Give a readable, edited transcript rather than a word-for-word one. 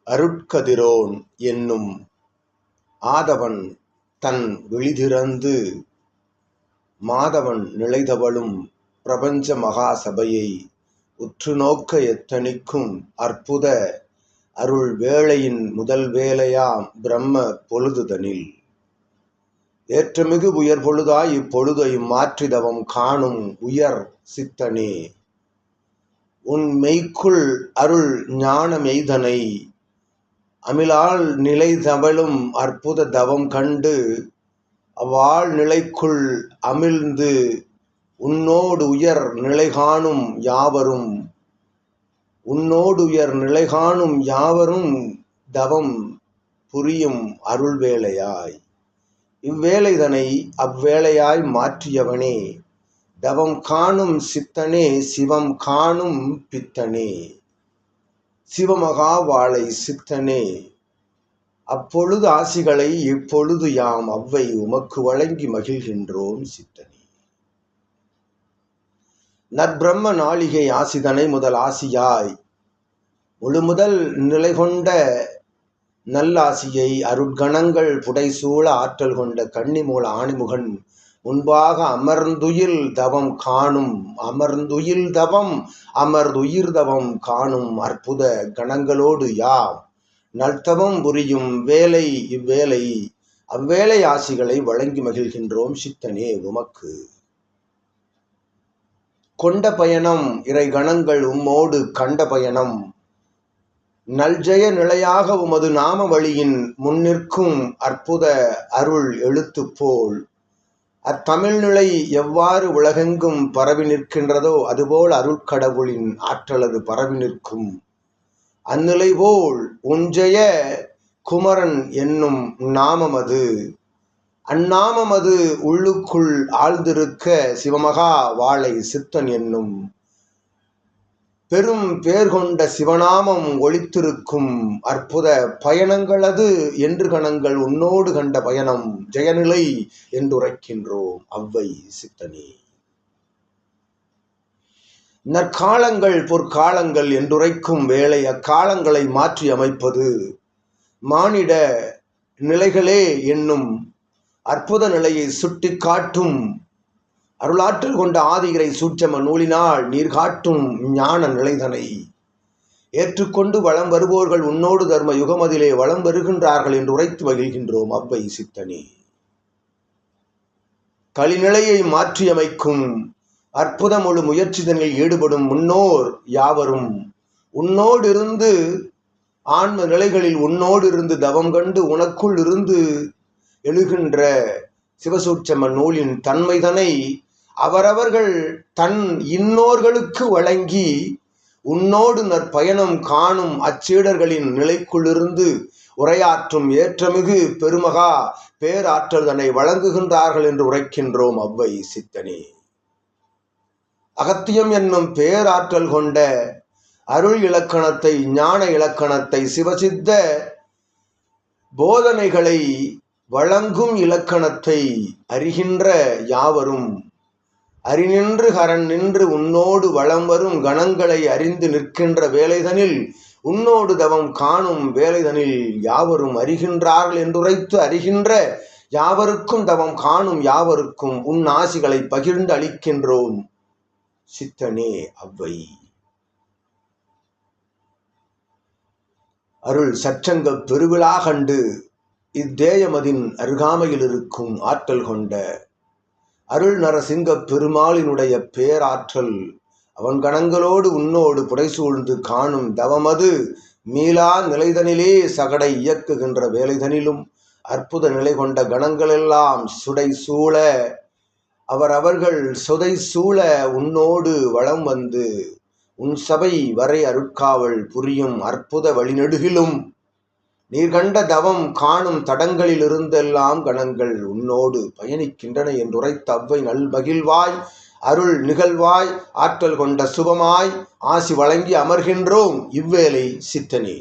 அருட்கதிரோன் என்னும் ஆதவன் தன் விழிதிறந்து மாதவன் நிலைதவழும் பிரபஞ்ச மகா சபையை உற்றுநோக்க எத்தனிக்கும் அற்புத அருள் வேளையின் முதல் வேளையாம் பிரம்ம பொழுதுதனில் ஏற்றமிகு உயர் பொழுதாய் இப்பொழுதை மாற்றிதவம் காணும் உயர் சித்தனே, உன் மெய்க்குள் அருள் ஞான மெய்தனை அமிழால் நிலை தவழும் அற்புத தவம் கண்டு அவ்வாழ் நிலைக்குள் அமிழ்ந்து உன்னோடு உயர் நிலை காணும் யாவரும் தவம் புரியும் அருள் வேளையாய் இவ்வேளைதனை அவ்வேளையாய் மாற்றியவனே, தவம் காணும் சித்தனே, சிவம் காணும் பித்தனே, சிவமகா வாழை சித்தனே, அப்பொழுது ஆசிகளை இப்பொழுது யாம் அவ்வை உமக்கு வழங்கி மகிழ்கின்றோம் சித்தனே. நற்பிரம்ம நாளிகை ஆசிதனை முதல் ஆசியாய் முழுமுதல் நிலை கொண்ட நல்லாசியை அருட்கணங்கள் புடைசூழ ஆற்றல் கொண்ட கன்னிமூல ஆணிமுகன் முன்பாக அமர்ந்துயில் தவம் அமர்ந்துயிர் தவம் காணும் அற்புத கணங்களோடு யாம் நல்தவம் புரியும் வேலை இவ்வேளை அவ்வேளை ஆசிகளை வழங்கி மகிழ்கின்றோம் சித்தனே உமக்கு. கொண்ட பயணம் இறை கணங்கள் உம்மோடு கண்ட பயணம் நல்ஜெய நிலையாக உமது நாம வழியின் முன்னிற்கும் அற்புத அருள் எழுத்து போல் அத்தமிழ் நிலை எவ்வாறு உலகெங்கும் பரவி நிற்கின்றதோ அதுபோல் அருட்கடவுளின் ஆற்றலது பரவி நிற்கும் அந்நிலை போல் உஞ்செய குமரன் என்னும் நாமமது அந்நாமமது உள்ளுக்குள் ஆழ்ந்திருக்க சிவமகா வாழை சித்தன் என்னும் பெரும் பேர் கொண்ட சிவநாமம் ஒளித்திருக்கும் அற்புத பயணங்களது என்று கணங்கள் உன்னோடு கண்ட பயணம் ஜெயநிலை என்றுரைக்கின்றோம் அவ்வை சித்தனே. நற்காலங்கள் பொற்காலங்கள் என்றுரைக்கும் வேளை அக்காலங்களை மாற்றி அமைப்பது மானிட நிலைகளே என்னும் அற்புத நிலையை சுட்டி காட்டும் அருளாற்றல் கொண்ட ஆதிகிரை சூட்சம நூலினால் நீர் காட்டும் ஞான நிலைதனை ஏற்றுக்கொண்டு வளம் வருவோர்கள் உன்னோடு தர்ம யுகமதிலே வளம் வருகின்றார்கள் என்று உரைத்து மகிழ்கின்றோம் அவ்வை சித்தனே. களிநிலையை மாற்றியமைக்கும் அற்புத முழு முயற்சிதனில் ஈடுபடும் முன்னோர் யாவரும் உன்னோடு இருந்து ஆன்ம நிலைகளில் உன்னோடு இருந்து தவம் கண்டு உனக்குள் இருந்து எழுகின்ற சிவசூட்சம நூலின் தன்மைதனை அவரவர்கள் தன் இன்னோர்களுக்கு வழங்கி உன்னோடு நற்பயணம் காணும் அச்சீடர்களின் நிலைக்குள்ளிருந்து உரையாற்றும் ஏற்றமிகு பெருமகா பேராற்றல் தன்னை வழங்குகின்றார்கள் என்று உரைக்கின்றோம் அவ்வை சித்தனே. அகத்தியம் என்னும் பேராற்றல் கொண்ட அருள் இலக்கணத்தை ஞான இலக்கணத்தை சிவசித்த போதனைகளை வழங்கும் இலக்கணத்தை அறிகின்ற யாவரும் அறிநின்று கரண் நின்று உன்னோடு வளம் வரும் கணங்களை அறிந்து நிற்கின்ற வேலைதனில் உன்னோடு தவம் காணும் வேலைதனில் யாவரும் அறிகின்றார்கள் என்றுரைத்து அறிகின்ற யாவருக்கும் தவம் காணும் யாவருக்கும் உன் ஆசிகளை பகிர்ந்து அளிக்கின்றோம் சித்தனே அவ்வை. அருள் சற்றங்க பெருவிழா கண்டு இத்தேயமதின் அருகாமையில் இருக்கும் ஆற்றல் கொண்ட அருள் நரசிங்க பெருமாளினுடைய பேராற்றல் அவன் கணங்களோடு உன்னோடு புடைசூழ்ந்து காணும் தவமது மீளா நிலைதனிலே சகடை இயக்குகின்ற வேலைதனிலும் அற்புத நிலை கொண்ட கணங்களெல்லாம் சுடை சூழ அவர்கள் சுதை சூழ உன்னோடு வளம் வந்து உன் சபை வரை அருட்காவல் புரியும் அற்புத வழிநெடுகிலும் நீர் கண்ட தவம் காணும் தடங்களில் இருந்தெல்லாம் கணங்கள் உன்னோடு பயணிக்கின்றன என்றுரைத்த அவ்வை நல்மகிழ்வாய் அருள் நிகழ்வாய் ஆற்றல் கொண்ட சுபமாய் ஆசி வழங்கி அமர்கின்றோம் இவ்வேளை சித்தனே.